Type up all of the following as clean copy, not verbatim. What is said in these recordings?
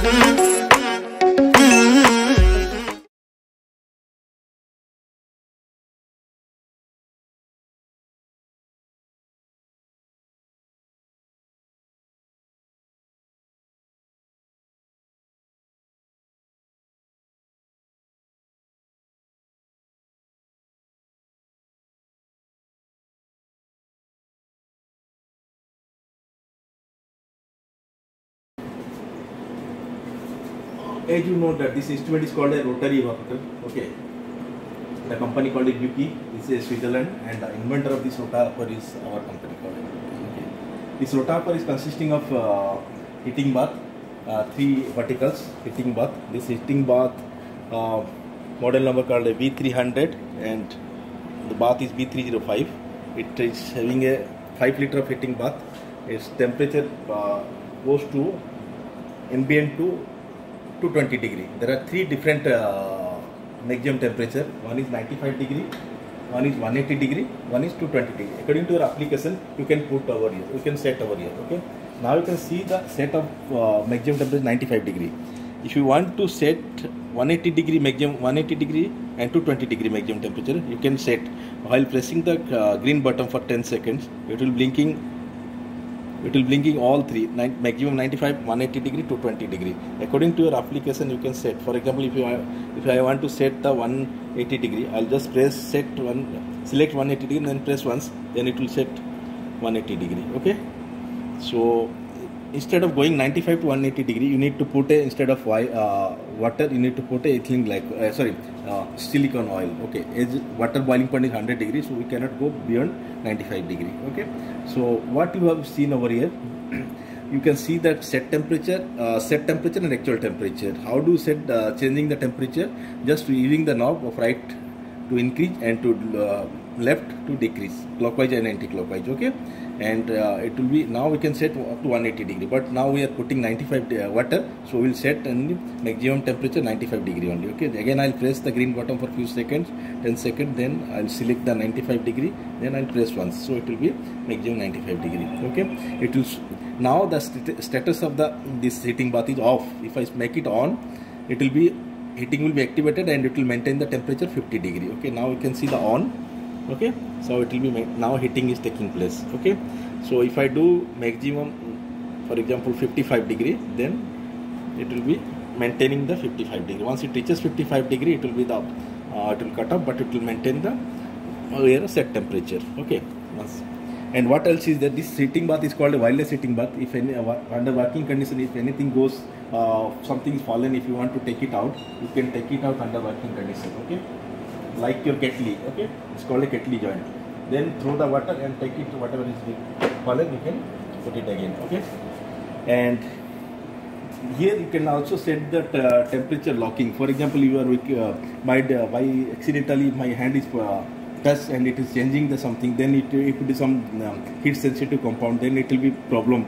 As you know that this instrument is called a rotary evaporator. Okay. The company called it Yuki. This is Switzerland, and the inventor of this rotaper is our company called it. Okay. This rotaper is consisting of heating bath, 3 verticals heating bath. This heating bath model number called a V300, and the bath is V305. It is having a 5 liter of heating bath. Its temperature goes to ambient to 220 degree. There are 3 different maximum temperature. One is 95 degree, one is 180 degree, one is 220 degree. According to your application, you can put over here. You can set over here. Okay. Now you can see the set of maximum temperature 95 degree. If you want to set 180 degree maximum, 180 degree and 220 degree maximum temperature, you can set while pressing the green button for 10 seconds. It will blinking all 3, maximum 95, 180 degree, 220 degree. According to your application, you can set. For example, if I want to set the 180 degree, I'll just press select 180 degree and then press once, then it will set 180 degree. Okay. So instead of going 95 to 180 degree, you need to put instead of water, you need to put a ethylene silicone oil. Okay, as water boiling point is 100 degrees, so we cannot go beyond 95 degree. Okay, so what you have seen over here, you can see that set temperature and actual temperature. How do you set changing the temperature? Just using the knob of right to increase and to left to decrease, clockwise and anti-clockwise. Okay, and it will be, now we can set up to 180 degree, but now we are putting 95 water, so we will set and maximum temperature 95 degree only. Okay, again I'll press the green button for few seconds, 10 seconds, then I'll select the 95 degree, then I'll press once, so it will be maximum 95 degree. Okay, it will now the status of this heating bath is off. If I make it on, it will be heating will be activated and it will maintain the temperature 50 degree. Okay, now you can see the on. Okay, so it will be now heating is taking place. Okay, so if I do maximum, for example 55 degree, then it will be maintaining the 55 degree. Once it reaches 55 degree, it will be the it will cut off, but it will maintain the set temperature. Okay, and what else is that this heating bath is called a wireless heating bath. If any under working condition, if anything goes, something is fallen, if you want to take it out, you can take it out under working condition. Okay, like your kettle. Okay, it's called a kettle joint. Then throw the water and take it, whatever is fallen, you can put it again. Okay, and here you can also set the temperature locking. For example, you are by accidentally my hand is touched and it is changing the something, then it is some heat sensitive compound, then it will be problem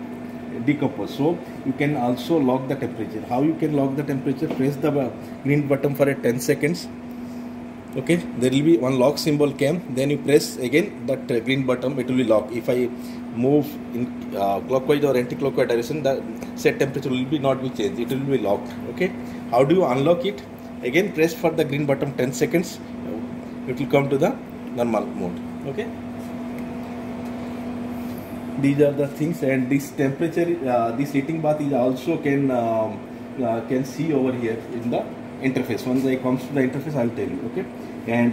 decompose. So you can also lock the temperature. How you can lock the temperature? Press the green button for 10 seconds. Okay, there will be one lock symbol came, then you press again that green button, it will be locked. If I move in clockwise or anti-clockwise direction, the set temperature will be not be changed, it will be locked. Okay, how do you unlock it? Again press for the green button 10 seconds, it will come to the normal mode. Okay, these are the things, and this temperature, this heating bath is also can see over here in the interface. Once I comes to the interface, I'll tell you. Okay, and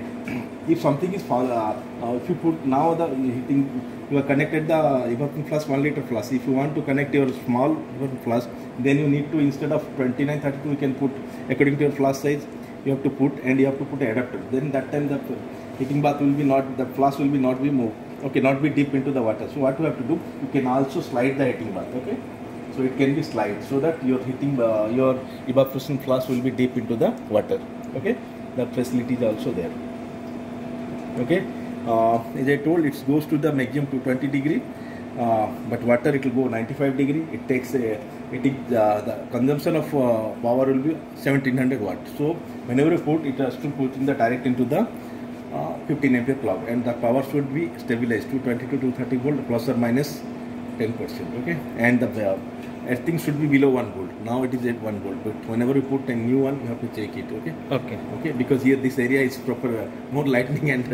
if something is if you put now the heating, you are connected the evaporating flask 1 liter flask. If you want to connect your small evaporating flask, then you need to, instead of 2932, you can put according to your flask size. You have to put, and you have to put an adapter. Then that time the heating bath will be not, the flask will be not be moved. Okay, not be deep into the water. So what you have to do, you can also slide the heating bath. Okay, so it can be slide so that your heating your evaporation flask will be deep into the water. Okay, that facility is also there. Okay, as I told, it goes to the maximum to 20 degree, but water it will go 95 degree. It takes the consumption of power will be 1700 watt. So whenever you put, it has to put in the direct into the 15 ampere plug, and the power should be stabilized to 220 to 230 volt plus or minus 10%. Okay, and earthing should be below 1 volt. Now it is at 1 volt. But whenever you put a new one, you have to check it. Okay. Okay. Because here this area is proper, more lightning and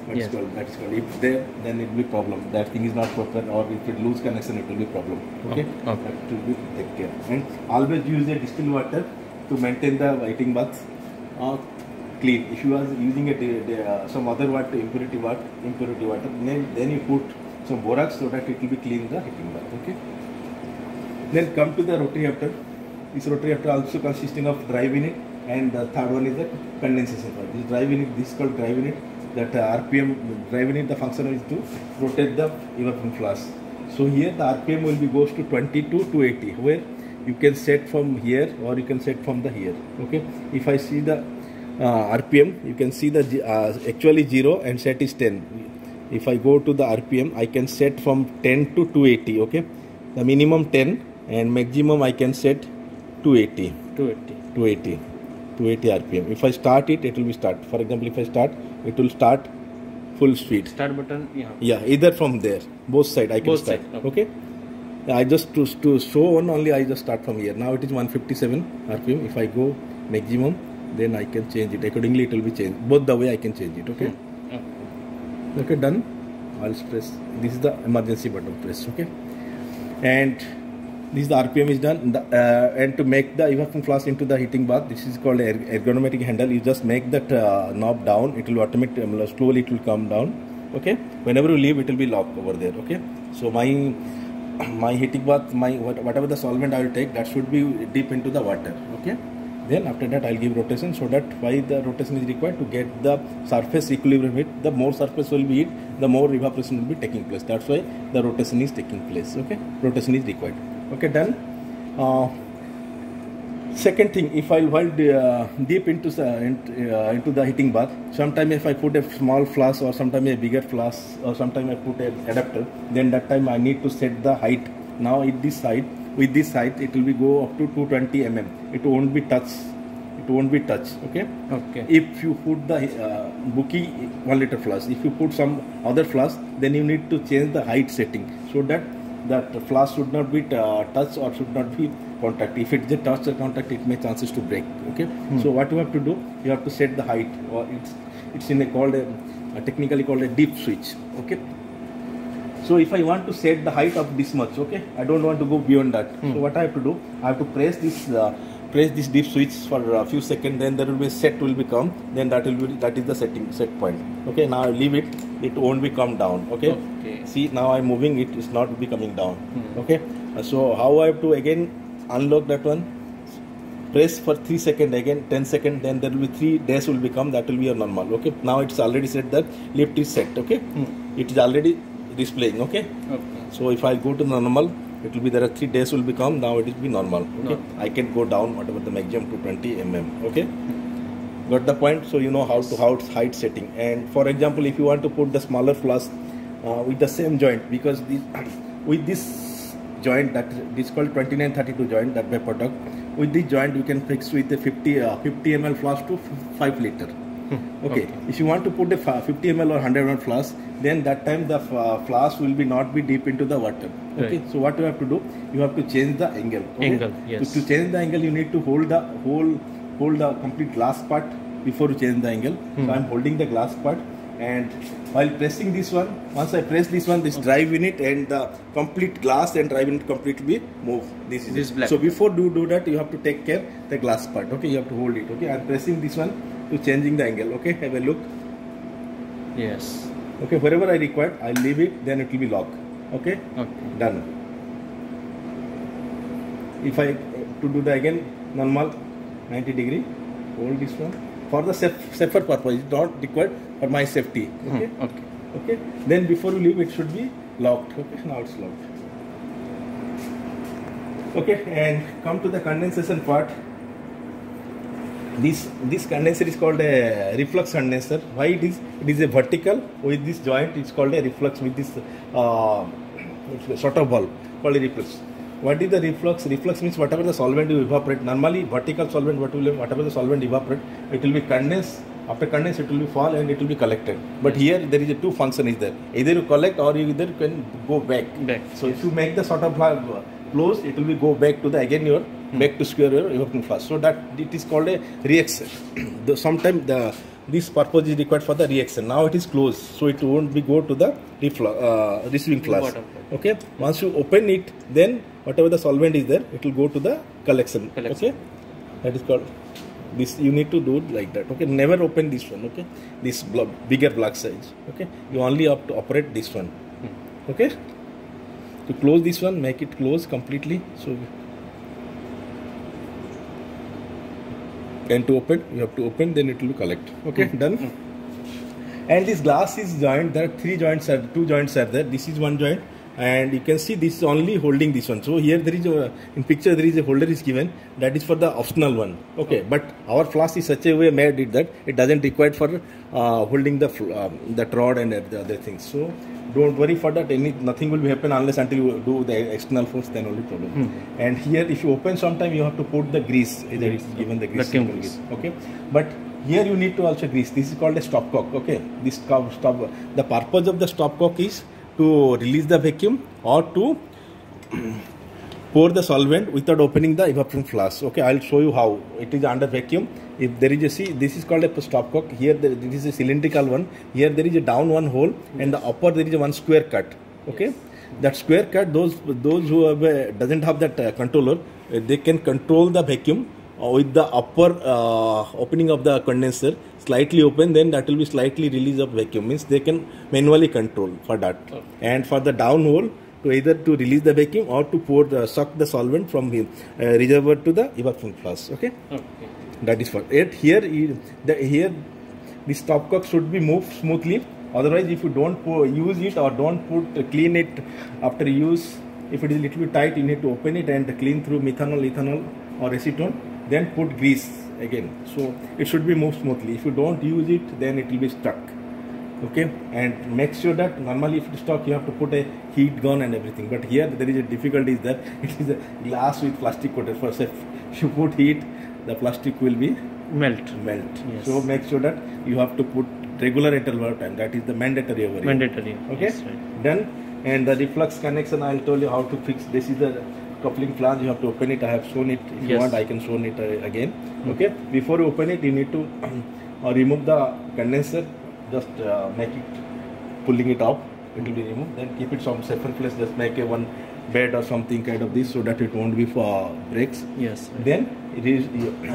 that's called. If there, then it will be problem. That thing is not proper, or if it lose connection, it will be problem. Okay. Okay. To be take care. And always use a distilled water to maintain the heating bath clean. If you are using some other water, impurity water, then you put some borax so that it will be clean the heating bath. Okay. Then come to the rotary heater. This rotary heater also consisting of drive unit, and the third one is the condensation part. This drive unit, this is called drive unit. That RPM drive unit, the function is to rotate the evaporating flask. So here the RPM will be goes to 22 to 80, where you can set from here or you can set from the here. Okay. If I see the RPM, you can see the actually 0 and set is 10. If I go to the RPM, I can set from 10 to 280. Okay. The minimum 10 and maximum I can set 280 RPM. If I start it, it will be start. For example, if I start, it will start full speed. Start button, yeah, either from there, both side I can both start. side. Okay. I just to show one only, I just start from here. Now it is 157 RPM. If I go maximum, then I can change it accordingly. It will be changed both the way I can change it. Okay. Okay, done. I'll press. This is the emergency button. Press. Okay. And this is the RPM is done. And to make the evaporating flask into the heating bath, this is called ergonomic handle. You just make that knob down. It will automatically slowly it will come down. Okay. Whenever you leave, it will be locked over there. Okay. So my heating bath, whatever the solvent I will take, that should be deep into the water. Okay. Then after that I'll give rotation, so that why the rotation is required to get the surface equilibrium heat. The more surface will be heat, the more evaporation will be taking place. That's why the rotation is taking place. Okay, rotation is required. Okay, done. Second thing, if I hold deep into the heating bath, sometimes if I put a small flask or sometimes a bigger flask or sometimes I put an adapter, then that time I need to set the height. Now with this height, it will be go up to 220 mm. It won't be touch. Okay. Okay. If you put the Buki 1 liter flask, if you put some other flask, then you need to change the height setting so that flask should not be touch or should not be contact. If it's a touch or contact, it may chances to break. Okay. So what you have to do, you have to set the height, or it's in a technically called a deep switch. Okay. So if I want to set the height of this much, okay, I don't want to go beyond that. So what I have to do, I have to press this deep switch for a few seconds. Then there will be a set will become. Then that is the set point. Okay. Now I leave it. It won't be come down. Okay. See, now I'm moving. It is not be coming down. Okay. So how I have to again unlock that one? Press for 3 seconds again, 10 seconds. Then there will be 3 days will become. That will be a normal. Okay. Now it's already set that lift is set. Okay. It is already displaying. Okay. So if I go to normal, it will be there are 3 days will become. Now it will be normal. Okay. I can go down whatever the maximum to 20 mm. Okay. Got the point? So you know how it's height setting. And for example, if you want to put the smaller flask with the same joint, because with this joint, that is called 2932 joint, that by product, with this joint you can fix with a 50 ml flask to 5 liter. Okay. If you want to put a 50 ml or 100 ml flask, then that time the flask will not be deep into the water. Okay. Right. So what you have to do, you have to change the angle. Okay? Angle, yes. To change the angle, you need to hold the complete glass part before you change the angle. So I'm holding the glass part, and while pressing this one, once I press this one, this drive unit and the complete glass and drive unit completely move. This is black. So before do that, you have to take care the glass part. Okay, you have to hold it. Okay, I'm pressing this one to changing the angle. Okay, have a look. Yes. Okay, wherever I require, I'll leave it. Then it will be locked. Okay. Okay. Done. If I to do the again normal 90 degree, hold this one for the safer purpose. It's not required for my safety. Okay. Okay. Then before you leave, it should be locked. Okay. Now it's locked. Okay. And come to the condensation part. This condenser is called a reflux condenser. Why it is? It is a vertical with this joint. It's called a reflux with this sort of bulb called a reflux. What is the reflux? Reflux means whatever the solvent you evaporate. Normally, vertical solvent, whatever the solvent evaporate, it will be condensed. After condense, it will be fall and it will be collected. But here there is a two function is there. Either you collect or you either can go back. So if you make the sort of close, it will be go back to the again your back to square your evaporating flask. So that it is called a reaction. Sometimes this purpose is required for the reaction. Now it is closed, so it won't be go to the receiving flask. Okay. Once you open it, then whatever the solvent is there, it will go to the collection. Okay. That is called. This you need to do it like that. Okay. Never open this one. Okay. This bigger block size. Okay. You only have to operate this one. Okay. To close this one, make it close completely. So. And to open, you have to open, then it will collect. Okay, done. And this glass is joined. There are two joints are there. This is one joint, and you can see this is only holding this one. So here there is in picture there is a holder is given, that is for the optional one. Okay, but our flask is such a way made it that it doesn't require for holding the rod and the other things. So don't worry for that. Nothing will be happen unless until you do the external force, then only problem. And here if you open sometime, you have to put the grease. Either it's given the grease. Okay, but here you need to also grease. This is called a stopcock. Okay, this stop. The purpose of the stopcock is to release the vacuum or to pour the solvent without opening the evaporating flask. Okay, I'll show you how. It is under vacuum. If there is this is called a stopcock. Here this is a cylindrical one. Here there is a down one hole, and the upper there is a one square cut. Okay, that square cut. Those who have, doesn't have that controller, they can control the vacuum with the upper opening of the condenser slightly open, then that will be slightly release of vacuum, means they can manually control for that. And for the down hole, to either to release the vacuum or to suck the solvent from the reservoir to the evaporating flask. Okay, that is for it. Here this stopcock should be moved smoothly. Otherwise, if you don't use it or don't clean it after use, if it is a little bit tight, you need to open it and clean through methanol, ethanol or acetone. Then put grease again. So it should be moved smoothly. If you don't use it, then it will be stuck. Okay, and make sure that normally if it is stuck, you have to put a heat gun and everything. But here there is a difficulty is that it is a glass with plastic coated. First, if you put heat, the plastic will be melt. Yes. So make sure that you have to put regular interval time. That is the mandatory over here. Mandatory. Okay, yes, right. Done. And the reflux connection, I'll tell you how to fix. This is the coupling flange. You have to open it. I have shown it. If you want, I can show it again. Okay. Before you open it, you need to remove the condenser. Just make it pulling it up. It will be removed. Then keep it some safer place. Just make a one bed or something kind of this, so that it won't be for breaks. Yes. Right. Then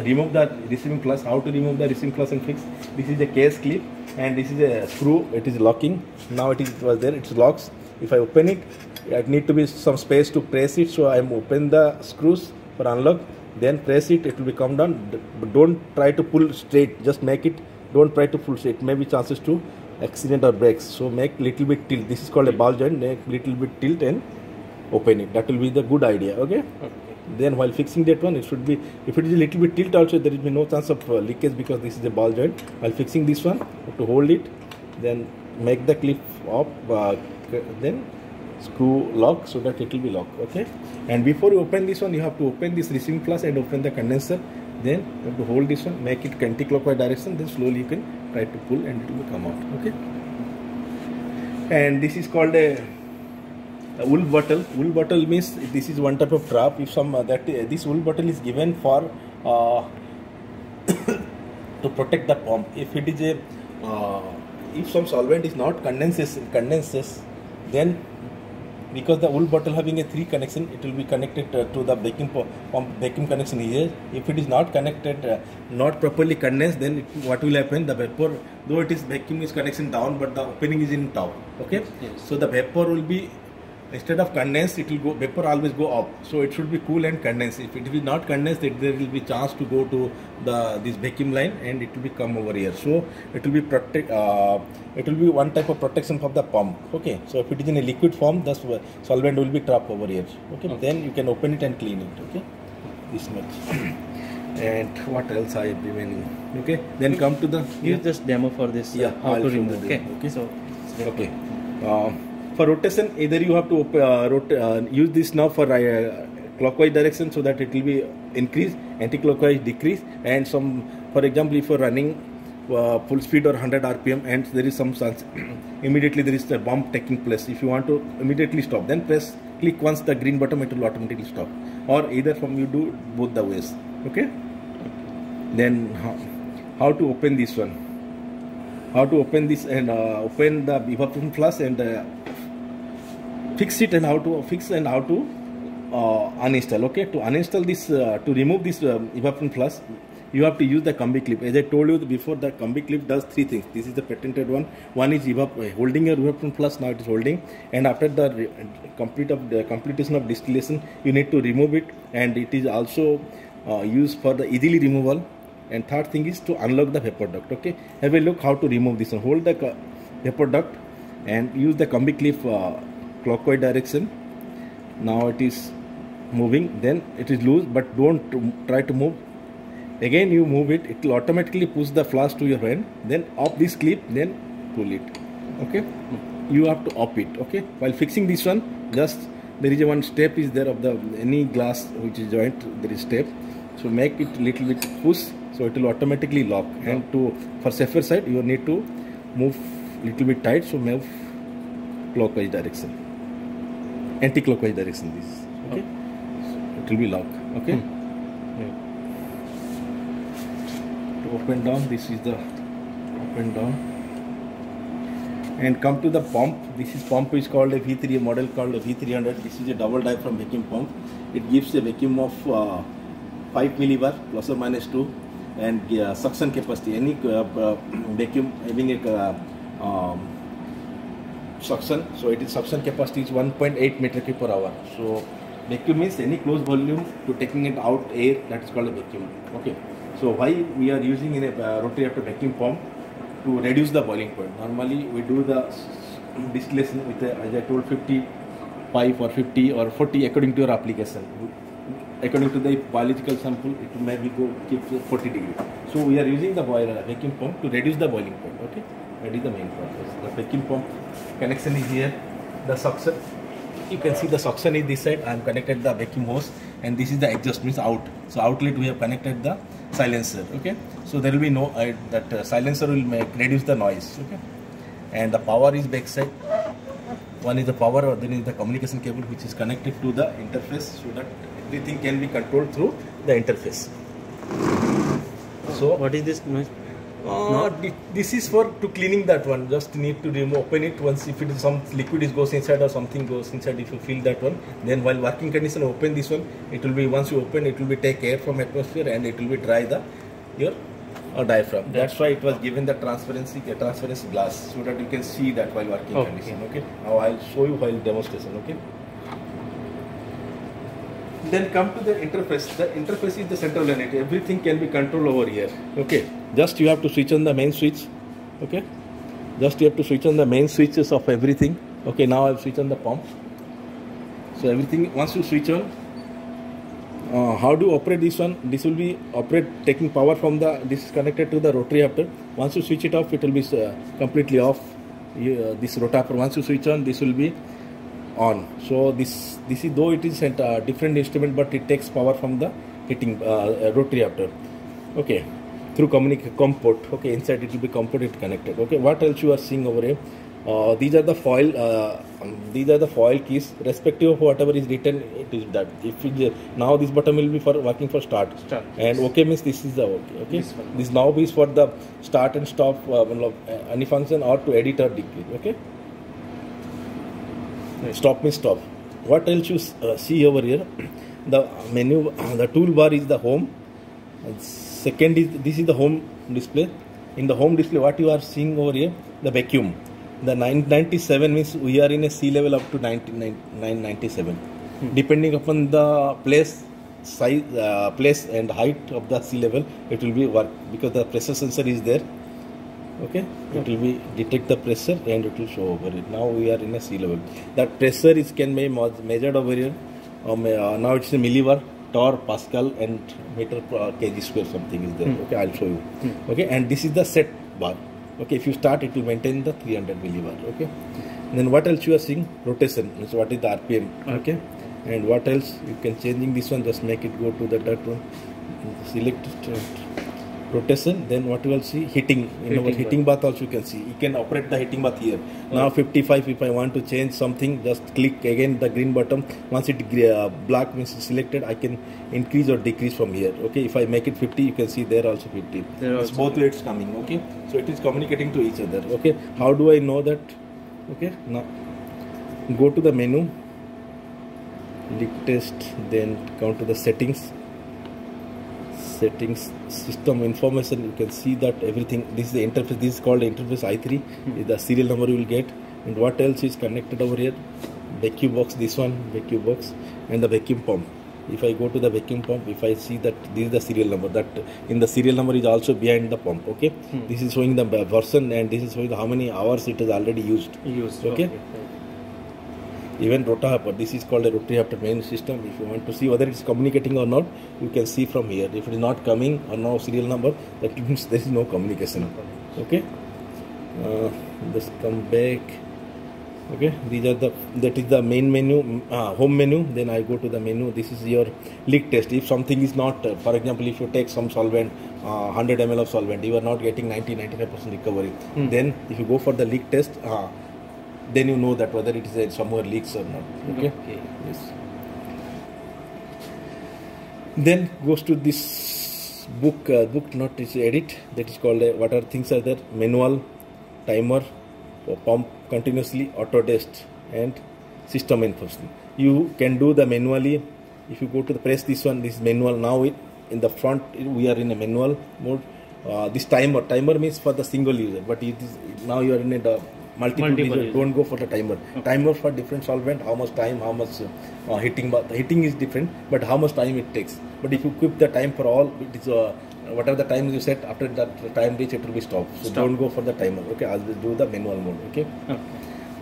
remove the receiving flask. How to remove the receiving flask and fix? This is a case clip, and this is a screw. It is locking. Now it was there. It locks. If I open it, it need to be some space to press it. So I open the screws for unlock. Then press it. It will be come down. But don't try to pull straight. Just make it. Don't try to pull straight. Maybe chances to accident or breaks. So make little bit tilt. This is called a ball joint. Make little bit tilt and open it. That will be the good idea. Okay. Then while fixing that one, it should be, if it is a little bit tilt also, there will be no chance of leakage because this is a ball joint. While fixing this one, you have to hold it, then make the clip up, then screw lock so that it will be locked. Okay. And before you open this one, you have to open this receiving flask and open the condenser. Then you have to hold this one, make it anti-clockwise direction. Then slowly you can try to pull and it will come out. Okay. And this is called a wool bottle. Wool bottle means this is one type of trap. If this wool bottle is given for to protect the pump. If it is a if some solvent is not condenses, then because the wool bottle having a 3 connection, it will be connected to the vacuum pump vacuum connection here. If it is not connected, not properly condensed, then what will happen? The vapor, though it is vacuum is connection down, but the opening is in top. Okay. Yes. So the vapor will be, instead of condensed, it will go, vapor always go up. So it should be cool and condensed. If it is not condensed, there will be chance to go to this vacuum line and it will be come over here. So it will be it will be one type of protection for the pump. Okay. So if it is in a liquid form, the solvent will be trapped over here. Okay. Then you can open it and clean it. Okay. This much. And what else I have remaining? Okay. Then come to the use this demo for this. Yeah. How to remove. Okay. Okay. So okay. For rotation, either you have to use this now for clockwise direction so that it will be increase, anti-clockwise decrease, and some, for example, if you are running full speed or 100 RPM and there is some chance, immediately there is a bump taking place. If you want to immediately stop, then press click once the green button, it will automatically stop. Or either from you do both the ways. Okay. Then how to open this one? How to open this and open the evaporation flask and fix it, and how to fix and how to uninstall. Okay, to uninstall this, to remove this evaporation flask, you have to use the combi clip. As I told you before, the combi clip does three things. This is the patented one. One is holding your evaporation flask. Now it is holding, and after the completion of distillation, you need to remove it, and it is also used for the easily removal. And third thing is to unlock the vapor duct. Okay, have a look how to remove this one. Hold the vapor duct and use the combi clip clockwise direction. Now it is moving, then it is loose, but don't try to move. Again you move it, it will automatically push the flask to your hand. Then off this clip, then pull it. Okay, you have to off it. Okay, while fixing this one, just there is a one step is there of the any glass which is joint, there is step. So make it little bit push, so it will automatically lock. And for safer side, you need to move little bit tight, so move clockwise direction, anti-clockwise direction. This okay, so it will be lock. Okay. To open down, this is the open down, and come to the pump. This is pump is called a V3, a model called a V300. This is a double diaphragm vacuum pump. It gives a vacuum of 5 millibar plus or minus 2, and suction capacity. Any vacuum having a suction, so it is suction capacity is 1.8 meter cube per hour. So vacuum means any closed volume to taking it out air, that is called a vacuum. Okay. So why we are using in a rotary reactor vacuum pump? To reduce the boiling point. Normally we do the distillation with as I told 55 or 50 or 40 according to your application. According to the biological sample, it may be go keep 40 degrees. So we are using the vacuum pump to reduce the boiling point. Okay, that is the main purpose. The vacuum pump connection is here. The suction, you can see the suction is this side. I am connected the vacuum hose, and this is the exhaust, means out. So outlet we have connected the silencer. Okay, so there will be no silencer will reduce the noise. Okay, and the power is back side. One is the power, or then is the communication cable which is connected to the interface, so that everything can be controlled through the interface. So what is this noise? This is for to cleaning that one. Just need to remove, open it once. If it is some liquid goes inside or something goes inside, if you feel that one, then while working condition, open this one. It will be, once you open, it will be take air from atmosphere, and it will be dry your diaphragm. That's why it was given the transparency glass, so that you can see that while working condition. Okay. Now I'll show you while demonstration. Okay. Then come to the interface. The interface is the central unit. Everything can be controlled over here. Okay. Just you have to switch on the main switch. Okay. Just you have to switch on the main switches of everything. Okay. Now I'll switch on the pump. So everything, once you switch on, how do you operate this one? This will be taking power from this is connected to the rotary reactor. Once you switch it off, it will be completely off. This rotator, once you switch on, this will be on. So this is, though it is a different instrument, but it takes power from the heating rotary reactor. Okay, through COM port. Okay, inside it will be COM port, it connected. Okay, what else you are seeing over here? These are the foil keys. Respective of whatever is written, it is that. If it, now this button will be for working for start. And OK means this is the OK. Okay, this now is for the start and stop any function, or to edit or decrease. Okay. Stop means stop. What else you see over here? The menu, the toolbar is the home. Second is, this is the home display. In the home display, what you are seeing over here, the vacuum. The 997 means we are in a sea level up to 997. Depending upon the place, size, place and height of the sea level, it will be work, because the pressure sensor is there. Okay, it will be detect the pressure and it will show over it. Now we are in a sea level. That pressure is can be measured over here. Now it's a millibar, torr, pascal, and meter per kg square something is there. Okay, I'll show you. Okay, and this is the set bar. Okay, if you start, it will maintain the 300 millibar. Okay, and then what else you are seeing? Rotation. So what is the RPM? Okay, and what else you can changing this one? Just make it go to the that one. Select rotation, then what you will see, heating. In our heating bath also you can see. You can operate the heating bath here. Now 55, if I want to change something, just click again the green button. Once it black means selected, I can increase or decrease from here. Okay, if I make it 50, you can see there also 50. It's both ways coming. Okay, so it is communicating to each other. Okay, how do I know that? Okay, now go to the menu, leak test, then come to the settings, system information. You can see that everything, this is the interface, this is called interface i3. Is the serial number you will get, and what else is connected over here? Vacuum box, this one vacuum box, and the vacuum pump. If I go to the vacuum pump, if I see that this is the serial number, that in the serial number is also behind the pump. Okay, this is showing the version, and this is showing how many hours it is already used. Okay. Even Rotahaper, this is called a Rotahaper main system. If you want to see whether it's communicating or not, you can see from here. If it is not coming or no serial number, that means there is no communication. Okay, just come back. Okay, these are that is the main menu, home menu. Then I go to the menu. This is your leak test. If something is not, for example, if you take some solvent, 100 ml of solvent, you are not getting 90-95% recovery. Then if you go for the leak test, then you know that whether it is somewhere leaks or not. Okay. Yes. Then goes to this book notice edit. That is called what are things are there? Manual, timer, pump continuously, auto test, and system information. You can do the manually. If you go to the press this one, this is manual. Now in the front we are in a manual mode. This timer means for the single user, but it is now you are in a multiple user. Don't go for the timer. Timer for different solvent, how much time, how much heating. But the heating is different, but how much time it takes. But if you keep the time for all, it is whatever the time you set, after that time reach, it will be stopped. So don't go for the timer. Okay, I'll just do the manual mode. Okay.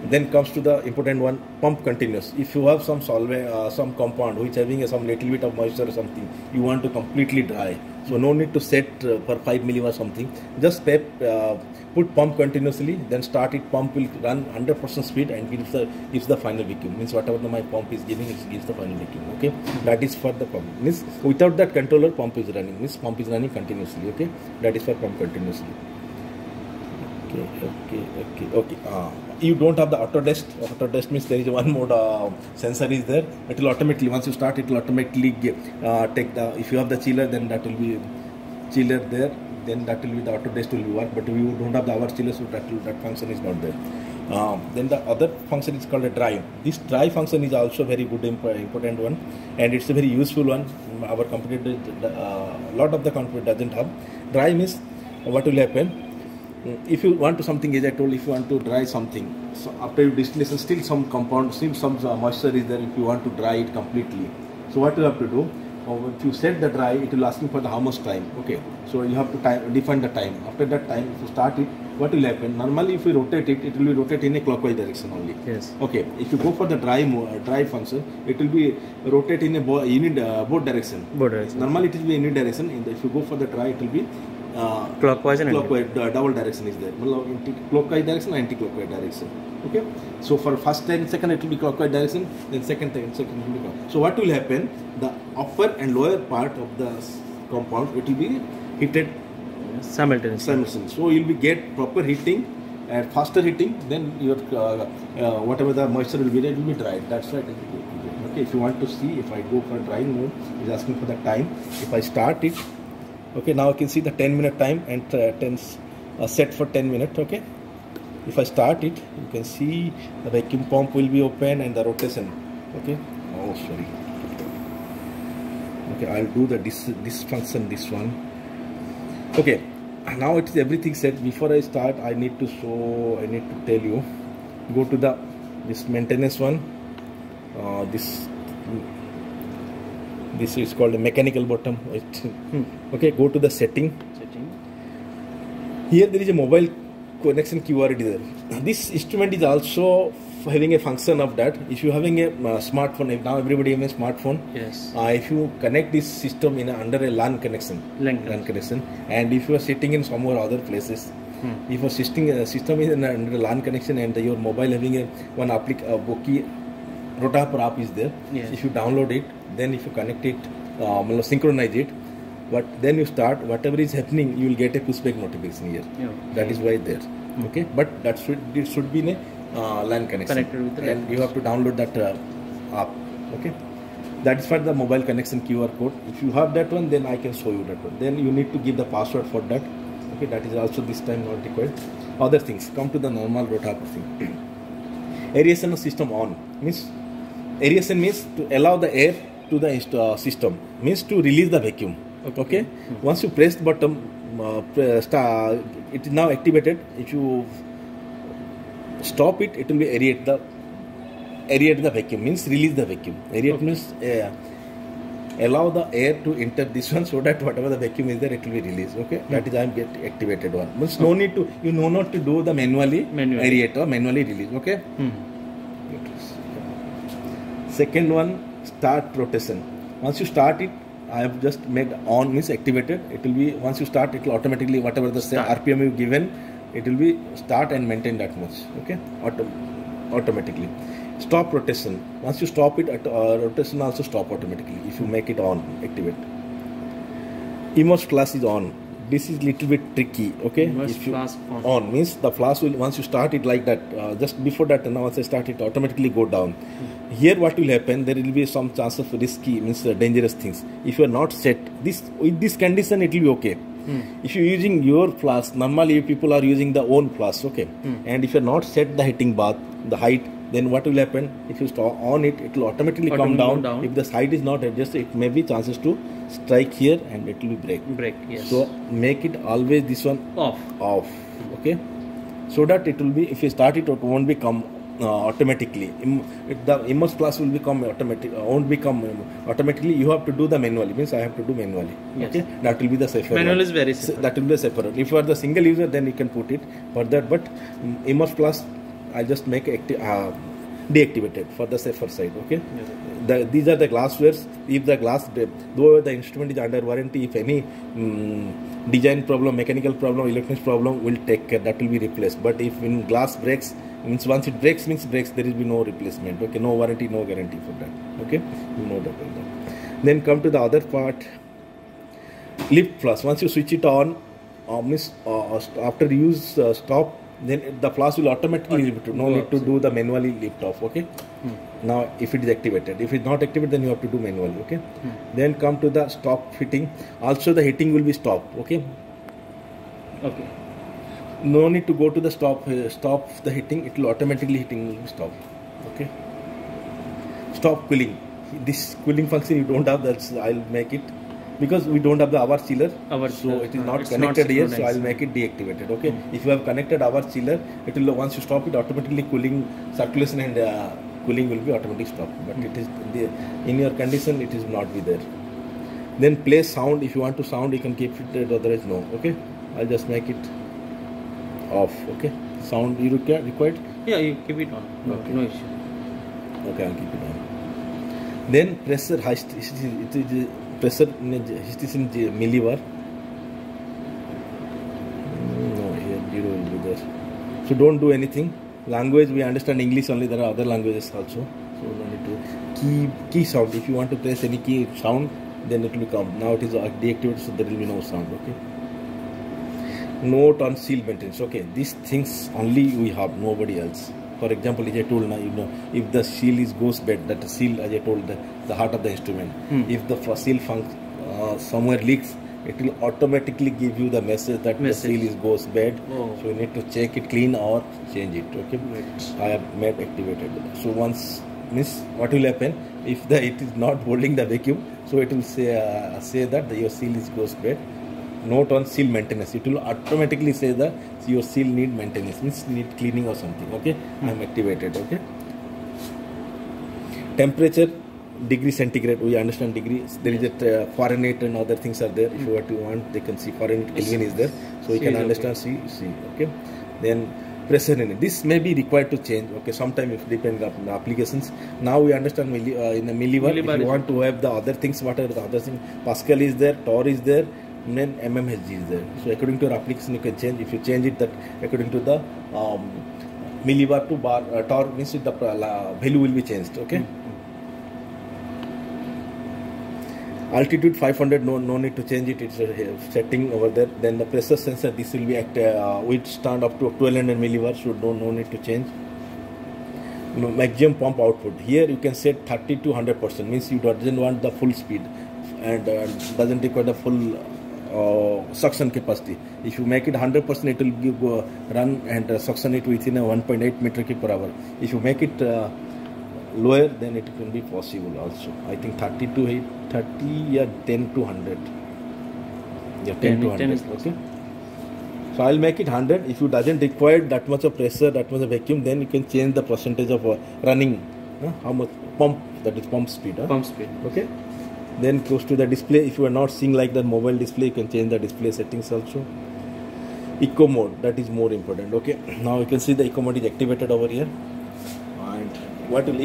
Then comes to the important one, pump continuous. If you have some solvent, some compound which having some little bit of moisture or something, you want to completely dry. So no need to set for 5 milli or something. Just put pump continuously, then start it. Pump will run 100% speed and gives the final vacuum. Means whatever my pump is giving, it gives the final vacuum. Okay, that is for the pump. Means without that controller, pump is running. Means pump is running continuously. Okay, that is for pump continuously. Okay. You don't have the auto test. Auto test means there is one mode sensor is there. It will automatically, once you start, it will automatically take the. If you have the chiller, then that will be chiller there. Then that will be the auto test will work. But if you don't have the hour chiller, so that function is not there. Then the other function is called a dry. This dry function is also very good, important one, and it's a very useful one. Our competitor, lot of the competitor doesn't have. Dry means what will happen? If you want to something, as I told, if you want to dry something, so after you distillation, still some compound, still some moisture is there. If you want to dry it completely, so what you have to do? If you set the dry, it will asking for the how much time. Okay, so you have to define the time. After that time, if you start it, what will happen? Normally, if you rotate it, it will be rotated in a clockwise direction only. Yes. Okay. If you go for the dry function, it will be rotate in a both direction. Normally, it will be in direction. If you go for the dry, it will be clockwise and double direction is there. Clockwise direction, anti-clockwise direction. Okay. So for first 10 seconds it will be clockwise direction, then second 10 seconds it will be clockwise. So what will happen? The upper and lower part of the compound, it will be heated simultaneously. So you will be get proper heating and faster heating. Then your whatever the moisture will be there, it will be dried. That's right. Okay. If you want to see, if I go for drying mode, it's asking for the time. If I start it. Okay, now I can see the 10-minute time and set for 10 minutes. Okay, if I start it, you can see the vacuum pump will be open and the rotation. Okay, oh sorry. Okay, I'll do the this function, this one. Okay, now it is everything set. Before I start, I need to tell you. Go to this maintenance one. This is called a mechanical bottom. Okay, go to the setting. Here there is a mobile connection keyword there. This instrument is also having a function of that. If you are having a smartphone, now everybody has a smartphone. Yes. If you connect this system under a LAN connection, and if you are sitting in somewhere other places, if your system is under a LAN connection and your mobile having a one Boki Rotahaper app is there. Yes. If you download it, then if you connect it, synchronize it, But then you start, whatever is happening, you will get a pushback notification here. Yeah. That is why there. Okay, but it should be in a LAN connection. Connected with the and you have to download that app. Okay, that is for the mobile connection QR code. If you have that one, then I can show you that one. Then you need to give the password for that. Okay, that is also this time not required. Other things, come to the normal rotary thing. Aeration system on means, aeration means to allow the air to the system, means to release the vacuum. Okay. Once you press the button, it is now activated. If you stop it, it will be aerate the vacuum, means release the vacuum. Aerate means allow the air to enter this one, so that whatever the vacuum is there, it will be released. Okay, that is I am get activated one. Means no need to, you know not to do the manually aerate or manually release. Okay. Second one, start rotation. Once you start it, I have just made on, means activated. It will be, once you start, it will automatically, whatever the RPM you given, it will be start and maintain that much. Okay, automatically. Stop rotation. Once you stop it, rotation also stop automatically. If you make it on, activate. Immerse flash is on. This is little bit tricky. Okay, Immerse if you flash on means the flash will, once you start it like that, just before that, now once I start it, automatically go down. Here what will happen, there will be some chance of risky, means dangerous things. If you are not set this, with this condition, it will be okay. If you are using your flash, normally people are using the own flash. Okay, and if you are not set the hitting bath, the height, then what will happen, if you stop on it, it will automatically come down. If the height is not adjusted, it may be chances to strike here and it will be break. Yes. So make it always this one off. Okay, so that it will be, if you start it, it won't become automatically. The immerse flash will become automatic, won't become automatically. You have to do the manually, means I have to do manually. Yes. Okay, that will be the safer manual one. is very safe. That will be the safer one. If you are the single user, then you can put it for that, but immerse flash I just make deactivated for the safer side. Okay, these are the glasswares. If the glass, though the instrument is under warranty, if any design problem, mechanical problem, electronics problem, will take care, that will be replaced. But if in glass breaks, means once it breaks, means breaks, there will be no replacement. Okay, no warranty, no guarantee for that. Okay, you know that. Then come to the other part, lift flash. Once you switch it on, means after use stop, then the flash will automatically lift. No need to do the manually lift off. Okay. Now if it is activated, if it is not activated, then you have to do manually. Okay. Then come to the stop fitting. Also the hitting will be stopped. Okay. Okay. No need to go to the stop the hitting. It will automatically hitting will stop. Okay. Stop cooling. This cooling function you don't have. That's I'll make it. Because we don't have the hour chiller, so it is not connected here, so I'll make it deactivated. Okay, if you have connected hour chiller, it will, once you stop it, automatically cooling, circulation and cooling will be automatically stopped. But it is in your condition, it is not be there. Then play sound. If you want to sound, you can keep it. Otherwise, no. Okay, I'll just make it off. Okay, sound you required. Yeah, you keep it on. Okay. No issue. Okay, I'll keep it on. Then pressure it is pressure in millibar. No, here 0 will be there. So don't do anything. Language, we understand English only. There are other languages also. So don't need to key sound. If you want to press any key sound, then it will come. Now it is deactivated, so there will be no sound. Okay. Note on seal maintenance. Okay, these things only we have, nobody else. For example, as I told now, you know, if the seal goes bad, that seal, as I told, the heart of the instrument. If the seal somewhere leaks, it will automatically give you the message that the seal goes bad. So you need to check it, clean or change it. Okay, I have made activated. So once, means what will happen if it is not holding the vacuum? So it will say that your seal goes bad. Note on seal maintenance. It will automatically say that your seal need maintenance, means need cleaning or something. Okay, I am activated. Okay. Temperature, degree centigrade. We understand degrees. There is a Fahrenheit and other things are there. If you want, they can see Fahrenheit, Kelvin is there, so you can understand. See. Okay. Then pressure in it. This may be required to change. Okay. Sometime if depends on the applications. Now we understand in the millibar. If you want to have the other things, what are the other things? Pascal is there, Torr is there. Then mmHg is there. So according to your application, you can change. If you change it, that according to the millibar to bar Torr, means the value will be changed. Okay. Altitude 500, no need to change it. It's a setting over there. Then the pressure sensor, this will be withstand up to 1200 milliwatts. So no need to change. Maximum pump output. Here you can set 30 to 100%. Means you doesn't want the full speed and doesn't require the full suction capacity. If you make it 100%, it will give run and suction it within a 1.8 meter cube per hour. If you make it lower, then it can be possible also. I think 30 to 8, 30, yeah, 10 to 100. Yeah, 10 to 100. Okay. So I'll make it 100. If you doesn't require that much of pressure, that much of vacuum, then you can change the percentage of running. How much pump, that is pump speed. Pump speed. Okay. Then close to the display. If you are not seeing like the mobile display, you can change the display settings also. Eco mode, that is more important. Okay. Now you can see the eco mode is activated over here. And what is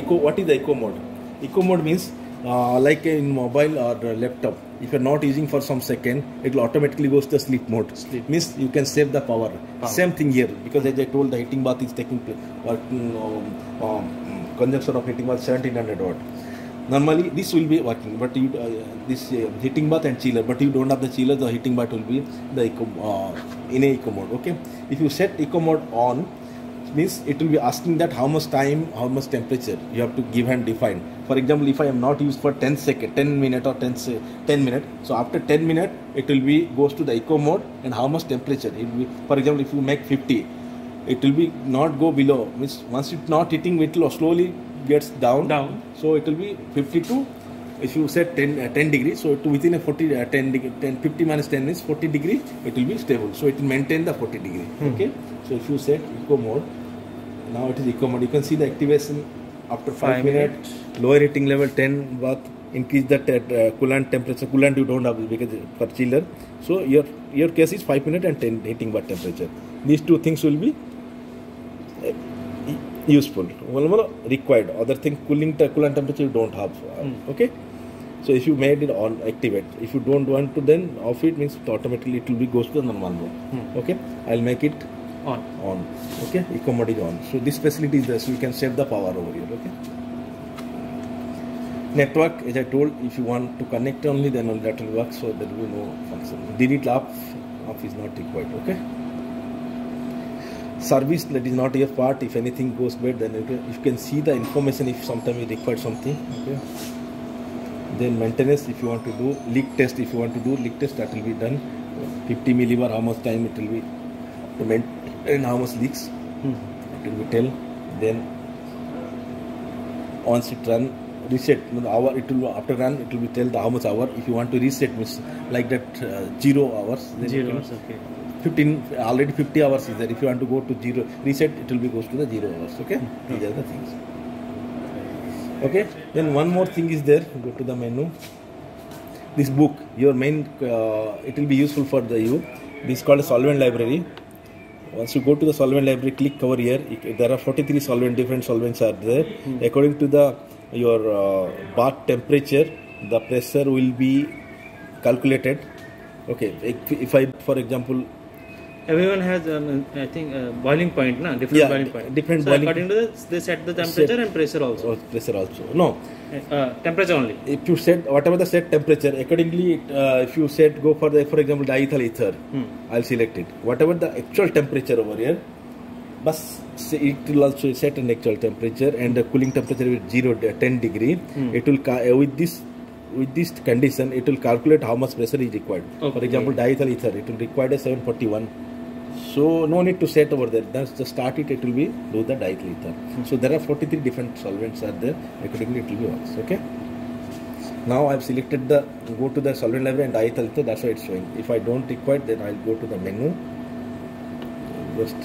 the eco mode? Eco mode means like in mobile or laptop, if you are not using for some second, it will automatically goes to sleep mode. Sleep means you can save the power. Same thing here, because as I told, the heating bath is taking place, consumption of heating bath 1700 watt. Normally this will be working, but you this heating bath and chiller, but you don't have the chiller, the heating bath will be the in a eco mode. Okay, if you set eco mode on, means it will be asking that how much time, how much temperature you have to give and define. For example, if I am not used for 10 minutes or 10 minutes, so after 10 minutes it will be goes to the eco mode, and how much temperature it will be. For example, if you make 50, it will be not go below, means once it's not hitting, it will slowly gets down. So it will be 52. If you set 10 degrees, so to within a 50 minus 10 is 40 degree, it will be stable. So it will maintain the 40 degree. Okay. So if you set eco mode, now it is eco mode. You can see the activation after 5 minutes. Lower heating level 10 bath. Increase the coolant temperature. Coolant you don't have because for chiller. So your case is 5 minutes and 10 heating bath temperature. These two things will be useful. Required. Other thing, coolant temperature you don't have. Okay. So if you made it on, activate. If you don't want to, then off it, means automatically it will be goes to the normal mode. Okay. I'll make it on. Okay. Eco mode is on. So this facility is there, so you can save the power over here. Okay. Network, as I told, if you want to connect only, then only that will work. So there will be no function. Delete off is not required. Okay. Service, that is not your part. If anything goes bad, then you can see the information if sometimes you require something. Okay. Then maintenance, if you want to do leak test, that will be done. 50 millibar, how much time it will be to maintain, how much leaks it will be tell. Then once it run, reset hour, it will after run, it will be tell the how much hour. If you want to reset, means like that 0 hours. Then 0 hours, okay. 15 already 50 hours is there. If you want to go to 0 reset, it will be goes to the 0 hours. Okay. These are the things. Okay. Then one more thing is there. Go to the menu. This book, your main, it will be useful for you. This is called a solvent library. Once you go to the solvent library, click over here. There are 43 different solvents are there. According to your bath temperature, the pressure will be calculated. Okay. If I, for example, everyone has, I think, boiling point, na? Different boiling point. Different so boiling. According to this, they set the temperature and pressure also. Pressure also. No. Temperature only. If you set whatever the set temperature, accordingly, if you set go for for example, diethyl ether, I'll select it. Whatever the actual temperature over here, but it will also set an actual temperature, and the cooling temperature with 10 degree. It will with this condition, it will calculate how much pressure is required. Okay. For example, diethyl ether, it will require a 741. So no need to set over there. Just start it. It will be do the diethyl ether. So there are 43 different solvents are there. Accordingly, it will be works. Okay. Now I have selected go to the solvent library and diethyl ether. That's why it's showing. If I don't require, then I'll go to the menu. Just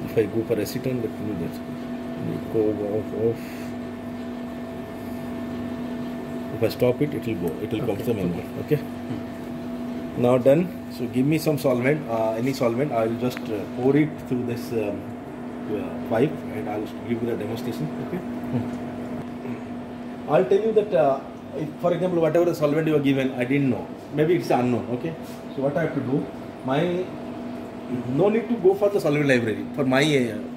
if I go for acetone, let me just go off. If I stop it, it will go. It will come to the menu. Okay. Now done. So give me some solvent, any solvent. I will just pour it through this pipe, and I will give you the demonstration. Okay. I'll tell you that if, for example, whatever the solvent you are given, I didn't know. Maybe it's unknown. Okay. So what I have to do, my no need to go for the solvent library. For my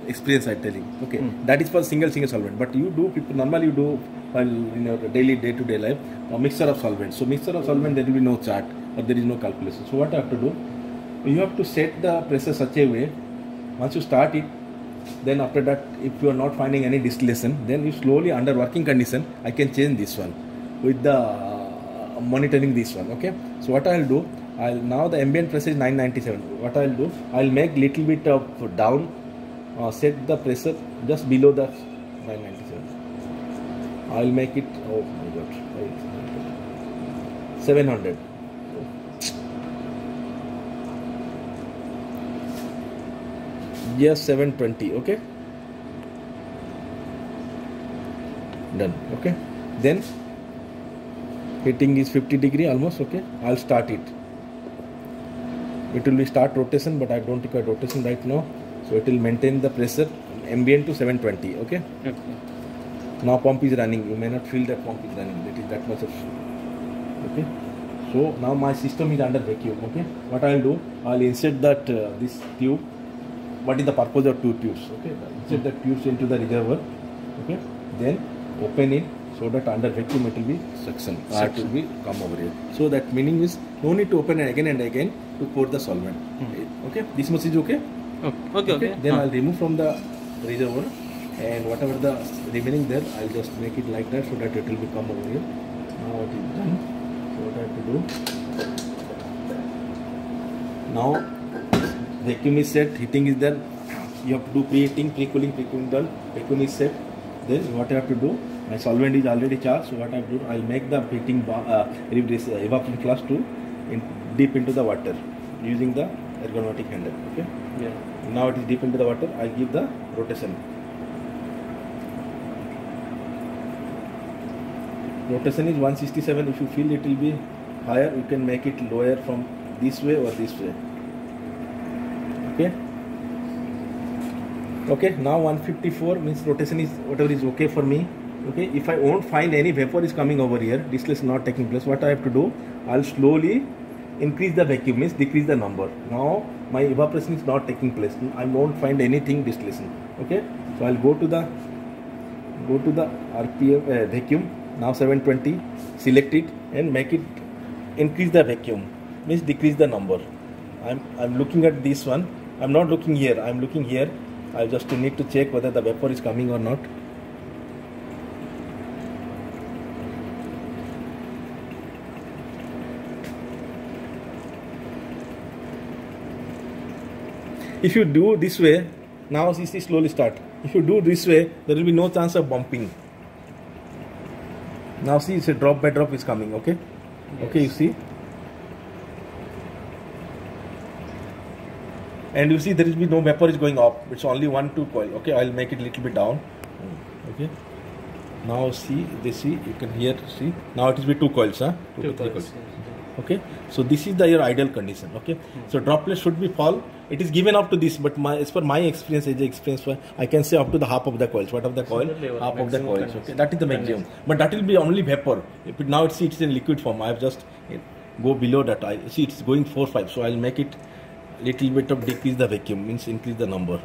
experience, I'm telling. Okay, that is for single solvent. But you do people normally you do while in your daily day-to-day life a mixture of solvents. So mixture of solvent, there will be no chart or there is no calculation. So what I have to do? You have to set the pressure such a way. Once you start it, then after that, if you are not finding any distillation, then you slowly under working condition, I can change this one with the monitoring this one. Okay. So what I'll do? Now the ambient pressure is 997. What I'll do? I'll make little bit of down, set the pressure just below the 997. I'll make it. Oh my God, 700. Yes, 720. Okay. Done. Okay. Then heating is 50 degree almost. Okay. I'll start it. It will be start rotation, but I don't require rotation right now. So it will maintain the pressure ambient to 720. Okay. Now pump is running. You may not feel that pump is running. It is that much of. Okay. So now my system is under vacuum. Okay. What I'll do? I'll insert that this tube. What is the purpose of two tubes? Okay. Insert the tubes into the reservoir. Okay. Then open it so that under vacuum it will be suction. It will be come over here. So that meaning is no need to open it again and again to pour the solvent. Okay. This much is okay. Okay. Then I'll remove from the reservoir and whatever the remaining there, I'll just make it like that so that it will be come over here. Now it is done. So what I have to do? Now vacuum is set, heating is done. You have to do preheating, pre-cooling, done. Vacuum is set. Then what I have to do? My solvent is already charged. So what I have to do? I'll make the heating evaporating flask to dip into the water using the ergonomic handle. Okay. Yeah. Now it is deep into the water. I give the rotation. Rotation is 167. If you feel it will be higher, you can make it lower from this way or this way. Okay. Okay. Now 154 means rotation is whatever is okay for me. Okay. If I won't find any vapor is coming over here, distillation not taking place. What I have to do? I'll slowly increase the vacuum, means decrease the number. Now my evaporation is not taking place. I won't find anything distillation. Okay. So I'll go to the RPM vacuum. Now 720. Select it and make it increase the vacuum, means decrease the number. I'm looking at this one. I'm not looking here. I'm looking here. I just need to check whether the vapor is coming or not. If you do this way, now you see slowly start. If you do this way, there will be no chance of bumping. Now see, it's a drop by drop is coming. Okay. Yes. Okay, you see. And you see there will be no vapor is going up. It's only 1-2 coil. Okay, I'll make it a little bit down. Okay. Now see, you can hear, see. Now it will be 2 coils, huh? 2 coils. Okay. So this is your ideal condition. Okay. So droplet should be fall. It is given up to this, but as per my experience, I can say up to the half of the coils. What of the coil? Half of the coils. Okay. That is the maximum. But that will be only vapor. Now it's in liquid form. I have just go below that. I see it's going 4-5. So I'll make it little bit of decrease the vacuum, means increase the number.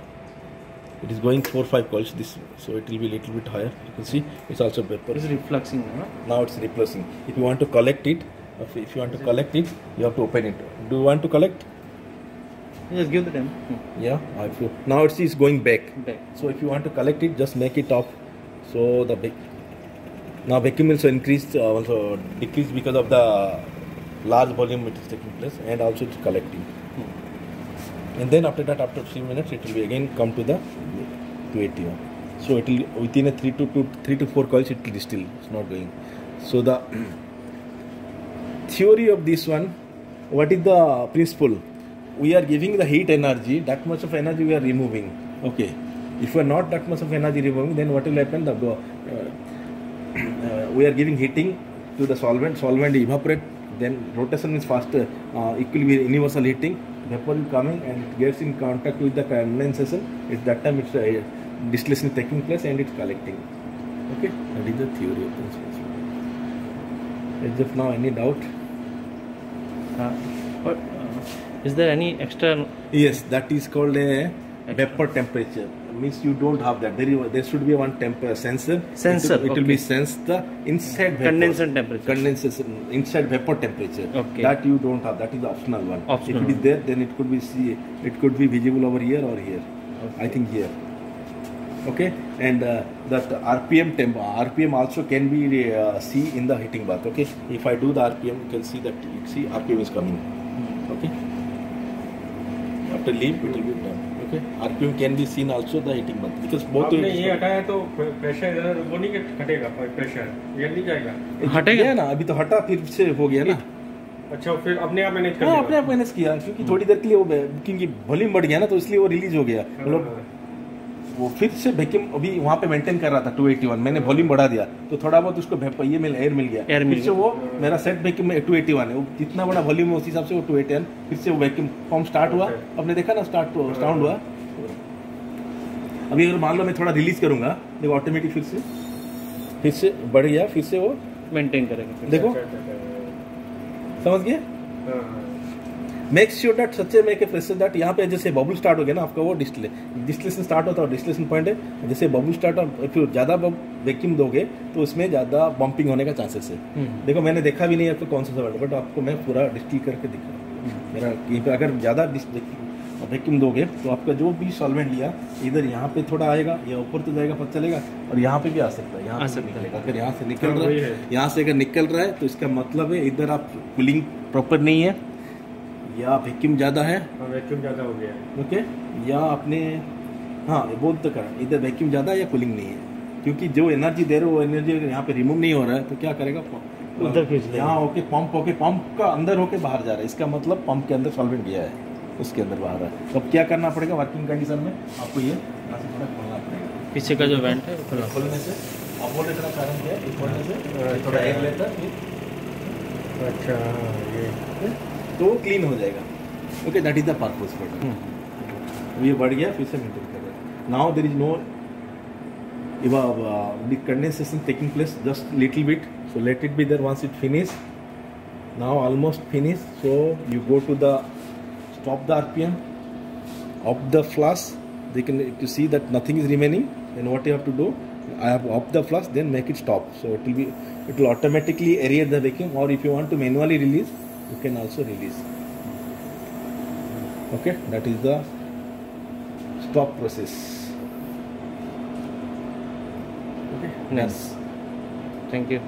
It is going 4-5 coils this, so it will be little bit higher. You can see it's also vapor. It's refluxing, huh? Now it's refluxing. If you want to collect it, you have to open it. Do you want to collect? Just give the time. Yeah. Now it's going back. So if you want to collect it, just make it off. So now vacuum also increased, also decreased because of the large volume it is taking place, and also it's collecting. And then after that, after 3 minutes, it will be again come to the 280. So it will within a 3 to 4 coils it will distill. It's not going. So the theory of this one, what is the principle? We are giving the heat energy, that much of energy we are removing. Okay. If we are not that much of energy removing, then what will happen? We are giving heating to the solvent evaporate, then rotation is faster, it will be universal heating, vapor is coming and it gets in contact with the condensation. At that time it's distillation is taking place and it's collecting. Okay, that is the theory of principles. As of now, any doubt? Is there any extra? Yes, that is called a vapor temperature. Means you don't have that. There should be one sensor. Sensor. It will be sense the inside vapor. Condensation temperature. Condensation inside vapor temperature. Okay. That you don't have. That is the optional one. Optional. If it is there, then it could be it could be visible over here or here. Okay. I think here. Okay, and that RPM also can be see in the heating bath. Okay, if I do the RPM, you can see that RPM is coming. Okay, after leave it will be done. Okay, RPM can be seen also the heating bath because both. आपने ये हटाया तो pressure इधर वो नहीं हटेगा pressure ये नहीं जाएगा हटेगा ना अभी तो हटा फिर से हो गया ना अच्छा फिर अपने आप मैनेज कर हाँ लेगा अपने आप मैनेज किया क्योंकि थोड़ी देर के लिए वो क्योंकि वॉल्यूम बढ़ गया ना तो इसलिए वो रिलीज हो गया मतलब वो फिर से वैक्यूम अभी वहाँ पे मेंटेन कर रहा था 281 मैंने वॉल्यूम बढ़ा दिया तो थोड़ा बहुत उसको ये एयर मिल गया फिर से वो मेरा सेट वैक्यूम में 281 है वो जितना बड़ा वॉल्यूम है उस हिसाब से वो 281 फिर से वो वैक्यूम फॉर्म स्टार्ट हुआ आपने देखा ना साउंड हुआ अभी अगर मान लो मैं थोड़ा रिलीज करूंगा देखो ऑटोमेटिक फिर से बढ़ गया फिर से वो मेंटेन करेगा देखो समझ गए मेक श्योर दैट सच्चे मेक ए प्रेशर दैट यहाँ पे जैसे बबल स्टार्ट हो गया ना आपका वो डिस्टिलेशन स्टार्ट होता है डिस्टिलेशन पॉइंट है जैसे बबल स्टार्ट और फिर ज़्यादा वैक्यूम दोगे तो उसमें ज़्यादा बम्पिंग होने का चांसेस है देखो मैंने देखा भी नहीं आपको कौन सा वर्ड बट आपको मैं पूरा डिस्टिल करके दिखा मेरा कहीं पे अगर ज़्यादा वैक्यूम दोगे तो आपका जो भी सॉल्वेंट लिया इधर यहाँ पे थोड़ा आएगा या ऊपर तो जाएगा पता चलेगा और यहाँ पे भी आ सकता है यहाँ से निकलेगा अगर यहाँ से निकल रहा है यहाँ से अगर निकल रहा है तो इसका मतलब है इधर आप कूलिंग प्रॉपर नहीं है या वैक्यूम ज़्यादा है वैक्यूम ज़्यादा हो गया है ओके या आपने हाँ बोल तो करा इधर वैक्यूम ज़्यादा है या कूलिंग नहीं है क्योंकि जो एनर्जी दे रहे हो वो एनर्जी अगर यहाँ पे रिमूव नहीं हो रहा है तो क्या करेगा उधर खींच यहाँ होके पंप का अंदर होके बाहर जा रहा है इसका मतलब पंप के अंदर सॉल्वेंट गया है उसके अंदर बाहर है तो अब क्या करना पड़ेगा वर्किंग कंडीशन में आपको ये यहाँ से थोड़ा खोलना पड़ेगा पीछे का जो वेंट है खोलने से अब बोल इतना कारण क्या है खोलने से थोड़ा एयर लेता फिर अच्छा ये तो वो क्लीन हो जाएगा okay that is the purpose for ये बढ़ गया फिर से मेंटेन कर रहा है now there is no the condensation taking place just little bit so let it be there once it finish now almost finished so you go to the stop the RPM off the flash they can to see that nothing is remaining then what you have to do I have off the flash then make it stop so it will automatically aerate the vacuum or if you want to manually release you can also release okay that is the stop process okay nice thank you